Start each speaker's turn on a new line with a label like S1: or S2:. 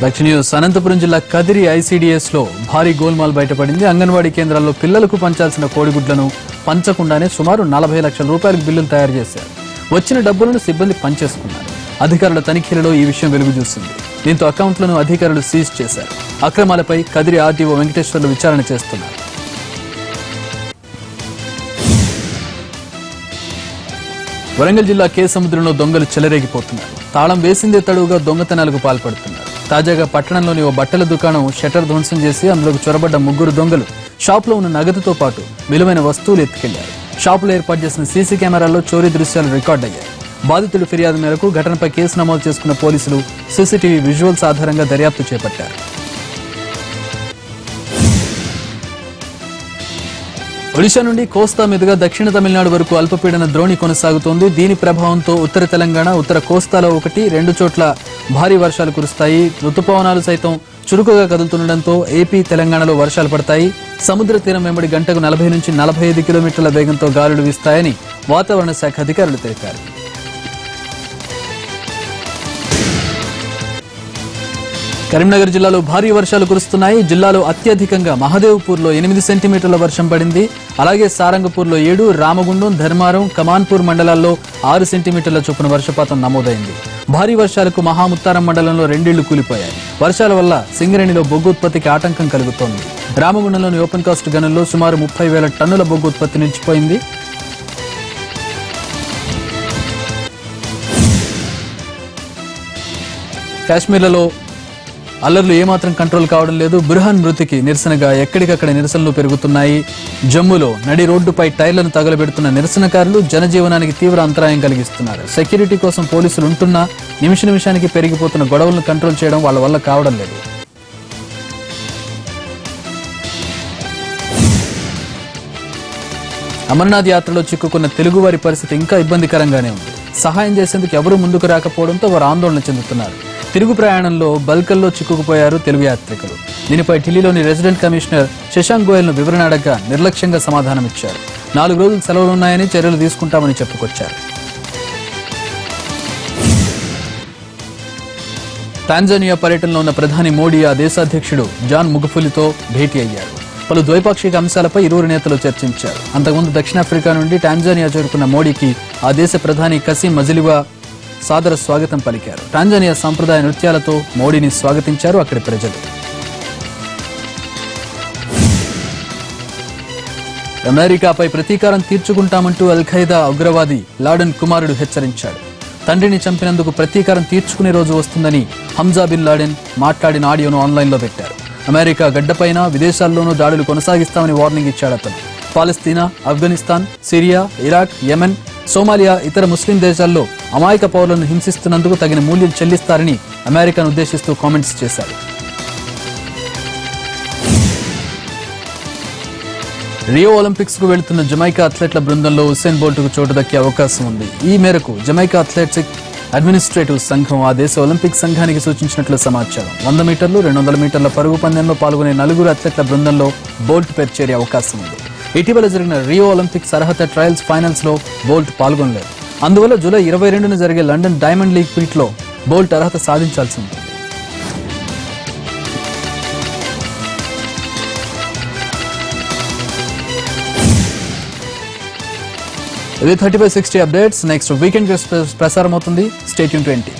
S1: దక్షిణ న్యూస్ అనంతపురం జిల్లా కదిరి ఐసీడీఎస్ లో భారీ గోల్మాల్ బయటపడింది. అంగన్వాడీ కేంద్రాల్లో పిల్లలకు పంచాల్సిన కోడిగుడ్లను పంచకుండానే సుమారు 40 లక్షల రూపాయలకు బిల్లులు తయారు చేశారు. వచ్చిన డబ్బులను సిబ్బంది పంచేసుకున్నారు. అధికారుల తనిఖీలలో ఈ విషయం వెలుగు చూసింది. దీంతో అకౌంట్లను అధికారులు సీజ్ చేశారు. అక్రమాలపై కదిరి ఆర్డీఓ వెంకటేశ్వర్లు విచారణ చేస్తున్నారు. వరంగల్ జిల్లా కేసముద్రంలో దొంగలు చెలరేగిపోతున్నారు. తాళం వేసిందే తడువుగా దొంగతనాలకు పాల్పడుతున్నారు. తాజాగా పట్టణంలోని ఓ బట్టల దుకాణం షట్టర్ ధ్వంసం చేసి అందులోకి చొరబడ్డ 3 దొంగలు షాపులో ఉన్న నగదుతో పాటు విలువైన వస్తువులు ఎత్తుకెళ్లారు. షాపులో ఏర్పాటు చేసిన సీసీ కెమెరాల్లో చోరీ దృశ్యాలు రికార్డయ్యాయి. బాధితుడి ఫిర్యాదు మేరకు ఘటనపై కేసు నమోదు చేసుకున్న పోలీసులు సీసీటీవీ విజువల్స్ ఆధారంగా దర్యాప్తు చేపట్టారు. ఒడిశా నుండి కోస్తా మీదుగా దక్షిణ తమిళనాడు వరకు అల్పపీడన ద్రోణి కొనసాగుతోంది. దీని ప్రభావంతో ఉత్తర తెలంగాణ, ఉత్తర కోస్తాలో 1-2 చోట్ల భారీ వర్షాలు కురుస్తాయి. రుతుపవనాలు సైతం చురుకుగా కదులుతుండటంతో ఏపీ, తెలంగాణలో వర్షాలు పడతాయి. సముద్ర తీరం వెంబడి గంటకు 40 నుంచి 45 కిలోమీటర్ల వేగంతో గాలులు వీస్తాయని వాతావరణ శాఖ అధికారులు తెలిపారు. కరీంనగర్ జిల్లాలో భారీ వర్షాలు కురుస్తున్నాయి. జిల్లాలో అత్యధికంగా మహదేవ్పూర్లో 8 సెంటీమీటర్ల వర్షం పడింది. అలాగే సారంగపూర్లో 7, రామగుండం, ధర్మారం, కమాన్పూర్ మండలాల్లో 6 సెంటీమీటర్ల చొప్పున వర్షపాతం నమోదైంది. భారీ వర్షాలకు మహాముత్తారం మండలంలో 2 ఇళ్లు కూలిపోయాయి. వర్షాల వల్ల సింగరేణిలో బొగ్గు ఉత్పత్తికి ఆటంకం కలుగుతోంది. రామగుండంలోని ఓపెన్ కాస్ట్ గనుల్లో సుమారు 30,000 టన్నుల బొగ్గు ఉత్పత్తి నిలిచిపోయింది. కాశ్మీర్లలో అల్లర్లు ఏమాత్రం కంట్రోల్ కావడం లేదు. బుర్హాన్ మృతికి నిరసనగా ఎక్కడికక్కడ నిరసనలు పెరుగుతున్నాయి. జమ్మూలో నడి రోడ్డుపై టైర్లను తగలబెడుతున్న నిరసనకారులు జనజీవనానికి తీవ్ర అంతరాయం కలిగిస్తున్నారు. సెక్యూరిటీ కోసం పోలీసులు ఉంటున్నా నిమిషానికి పెరిగిపోతున్న గొడవలను కంట్రోల్ చేయడం వాళ్ళ వల్ల కావడం లేదు. అమర్నాథ్ యాత్రలో చిక్కుకున్న తెలుగువారి పరిస్థితి ఇంకా ఇబ్బందికరంగానే ఉంది. సహాయం చేసేందుకు ఎవరూ ముందుకు రాకపోవడంతో వారు ఆందోళన చెందుతున్నారు. తిరుగు ప్రయాణంలో బల్కల్లో చిక్కుకుపోయారు తెలుగు యాత్రికులు. దీనిపై ఢిల్లీలోని రెసిడెంట్ కమిషనర్ శశాంక్ గోయల్ను వివరణ అడగ్గా నిర్లక్ష్యంగా సమాధానమిచ్చారు. 4 రోజులు సెలవులున్నాయని చర్యలు తీసుకుంటామని చెప్పుకొచ్చారు. టాంజానియా పర్యటనలో ఉన్న ప్రధాని మోడీ ఆ దేశాధ్యక్షుడు జాన్ ముగుఫులితో భేటీ అయ్యారు. పలు ద్వైపాక్షిక అంశాలపై ఇరువురు నేతలు చర్చించారు. అంతకుముందు దక్షిణాఫ్రికా నుండి టాంజానియా చేరుకున్న మోడీకి ఆ దేశ ప్రధాని కసీం మజిలివా సాదర స్వాగతం పలికారు. టాంజానియా సంప్రదాయ నృత్యాలతో మోడీని స్వాగతించారు అక్కడి ప్రజలు. అమెరికాపై ప్రతీకారం తీర్చుకుంటామంటూ అల్ ఖైదా ఉగ్రవాది లాడెన్ కుమారుడు హెచ్చరించాడు. తండ్రిని చంపినందుకు ప్రతీకారం తీర్చుకునే రోజు వస్తుందని హంజా బిన్ లాడెన్ మాట్లాడిన ఆడియోను ఆన్లైన్లో పెట్టారు. అమెరికా గడ్డపైన విదేశాల్లోనూ దాడులు కొనసాగిస్తామని వార్నింగ్ ఇచ్చాడు అతను. Palestine, Afghanistan, Syria, Iraq, Yemen, Somalia, ఇతర ముస్లిం దేశాల్లో అమాయక పౌరులను హింసిస్తున్నందుకు తగిన మూల్యం చెల్లిస్తారని అమెరికాను ఉద్దేశిస్తూ కామెంట్స్ చేశారు. రియో ఒలింపిక్స్ కు వెళ్తున్న జమైకా అథ్లెట్ల బృందంలో ఉసేన్ బోల్ట్కు చోటు దక్కే అవకాశం ఉంది. ఈ మేరకు జమైకా అథ్లెటిక్స్ అడ్మినిస్ట్రేటివ్ సంఘం ఆ దేశ ఒలింపిక్ సంఘానికి సూచించినట్లు సమాచారం. 100 మీటర్లు, 200 మీటర్ల పరుగు పందెంలో పాల్గొనే 4 అథ్లెట్ల బృందంలో బోల్ట్ పేరు చేరే అవకాశం ఉంది. ఇటీవల జరిగిన రియో ఒలింపిక్స్ అర్హత ట్రయల్స్ ఫైనల్స్ లో బోల్ట్ పాల్గొనలేదు. అందువల్ల జూలై 22న జరిగే లండన్ డైమండ్ లీగ్ మీట్ లో బోల్ట్ అర్హత సాధించాల్సి ఉంటుంది. ఇది 30/60 అప్డేట్స్. నెక్స్ట్ వీకెండ్ ప్రసారం అవుతుంది. Stay tune to NTV.